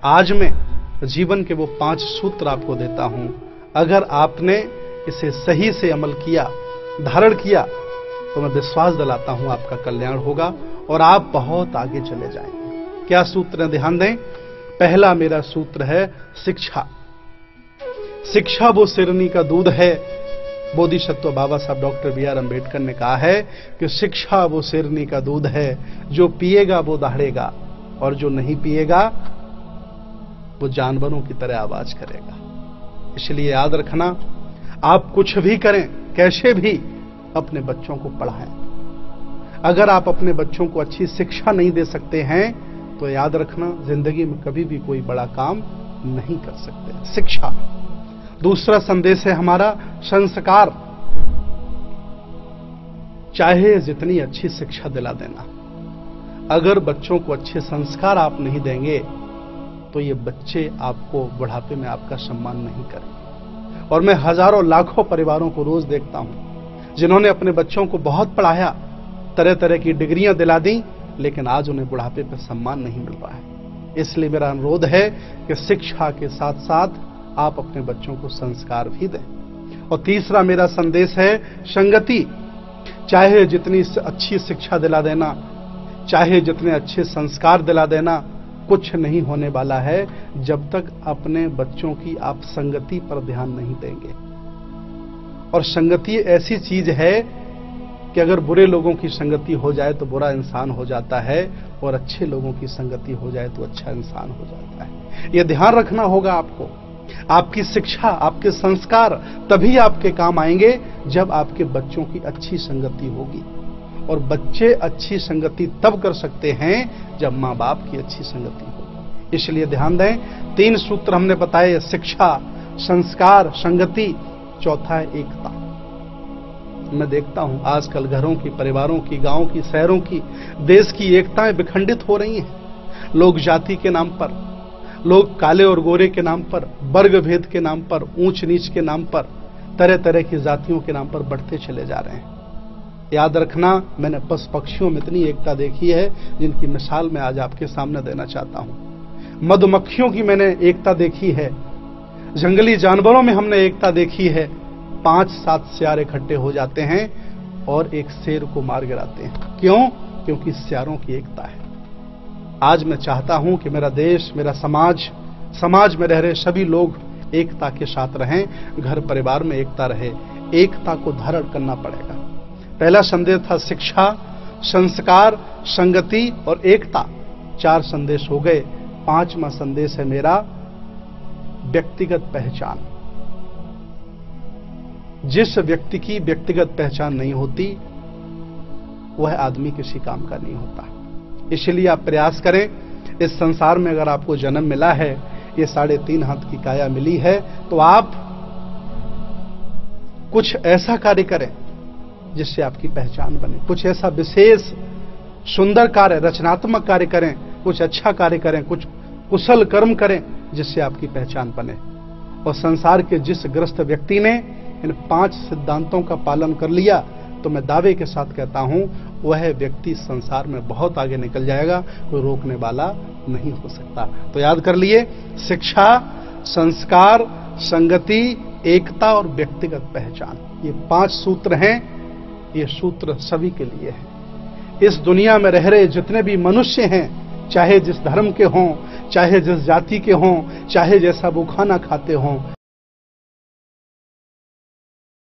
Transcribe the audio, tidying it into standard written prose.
आज मैं जीवन के वो 5 सूत्र आपको देता हूं। अगर आपने इसे सही से अमल किया, धारण किया, तो मैं विश्वास दिलाता हूं आपका कल्याण होगा और आप बहुत आगे चले जाएंगे। क्या सूत्र है? ध्यान दें। पहला मेरा सूत्र है शिक्षा। शिक्षा वो शेरनी का दूध है। बोधिसत्व बाबा साहब डॉक्टर बी.आर. अम्बेडकर ने कहा है कि शिक्षा वो शेरनी का दूध है, जो पिएगा वो दहाड़ेगा और जो नहीं पिएगा वो जानवरों की तरह आवाज करेगा। इसलिए याद रखना, आप कुछ भी करें, कैसे भी अपने बच्चों को पढ़ाएं। अगर आप अपने बच्चों को अच्छी शिक्षा नहीं दे सकते हैं तो याद रखना, जिंदगी में कभी भी कोई बड़ा काम नहीं कर सकते। शिक्षा। दूसरा संदेश है हमारा संस्कार। चाहे जितनी अच्छी शिक्षा दिला देना, अगर बच्चों को अच्छे संस्कार आप नहीं देंगे तो ये बच्चे आपको बुढ़ापे में आपका सम्मान नहीं करेंगे। और मैं हजारों लाखों परिवारों को रोज देखता हूं जिन्होंने अपने बच्चों को बहुत पढ़ाया, तरह तरह की डिग्रियां दिला दी, लेकिन आज उन्हें बुढ़ापे पर सम्मान नहीं मिल रहा है। इसलिए मेरा अनुरोध है कि शिक्षा के साथ साथ आप अपने बच्चों को संस्कार भी दें। और तीसरा मेरा संदेश है संगति। चाहे जितनी अच्छी शिक्षा दिला देना, चाहे जितने अच्छे संस्कार दिला देना, कुछ नहीं होने वाला है जब तक अपने बच्चों की आप संगति पर ध्यान नहीं देंगे। और संगति ऐसी चीज है कि अगर बुरे लोगों की संगति हो जाए तो बुरा इंसान हो जाता है, और अच्छे लोगों की संगति हो जाए तो अच्छा इंसान हो जाता है। यह ध्यान रखना होगा आपको। आपकी शिक्षा, आपके संस्कार तभी आपके काम आएंगे जब आपके बच्चों की अच्छी संगति होगी। और बच्चे अच्छी संगति तब कर सकते हैं जब मां बाप की अच्छी संगति हो। इसलिए ध्यान दें, 3 सूत्र हमने बताए, शिक्षा, संस्कार, संगति। चौथा है एकता। मैं देखता हूं आजकल घरों की, परिवारों की, गांव की, शहरों की, देश की एकताएं विखंडित हो रही हैं। लोग जाति के नाम पर, लोग काले और गोरे के नाम पर, वर्ग भेद के नाम पर, ऊंच नीच के नाम पर, तरह तरह की जातियों के नाम पर बढ़ते चले जा रहे हैं। याद रखना, मैंने पशु पक्षियों में इतनी एकता देखी है जिनकी मिसाल मैं आज आपके सामने देना चाहता हूं। मधुमक्खियों की मैंने एकता देखी है, जंगली जानवरों में हमने एकता देखी है। 5-7 सियार इकट्ठे हो जाते हैं और एक शेर को मार गिराते हैं। क्यों? क्योंकि सियारों की एकता है। आज मैं चाहता हूं कि मेरा देश, मेरा समाज में रह रहे सभी लोग एकता के साथ रहें, घर परिवार में एकता रहे। एकता को धारण करना पड़ेगा। पहला संदेश था शिक्षा, संस्कार, संगति और एकता। 4 संदेश हो गए। 5वां संदेश है मेरा व्यक्तिगत पहचान। जिस व्यक्ति की व्यक्तिगत पहचान नहीं होती वह आदमी किसी काम का नहीं होता। इसलिए आप प्रयास करें, इस संसार में अगर आपको जन्म मिला है, ये 3.5 हाथ की काया मिली है, तो आप कुछ ऐसा कार्य करें जिससे आपकी पहचान बने। कुछ ऐसा विशेष सुंदर कार्य, रचनात्मक कार्य करें, कुछ अच्छा कार्य करें, कुछ कुशल कर्म करें जिससे आपकी पहचान बने। और संसार के जिस ग्रस्त व्यक्ति ने इन 5 सिद्धांतों का पालन कर लिया, तो मैं दावे के साथ कहता हूं वह व्यक्ति संसार में बहुत आगे निकल जाएगा, कोई रोकने वाला नहीं हो सकता। तो याद कर लिए, शिक्षा, संस्कार, संगति, एकता और व्यक्तिगत पहचान, ये 5 सूत्र हैं। ये सूत्र सभी के लिए है। इस दुनिया में रह रहे जितने भी मनुष्य हैं, चाहे जिस धर्म के हों, चाहे जिस जाति के हों, चाहे जैसा वो खाना खाते हों,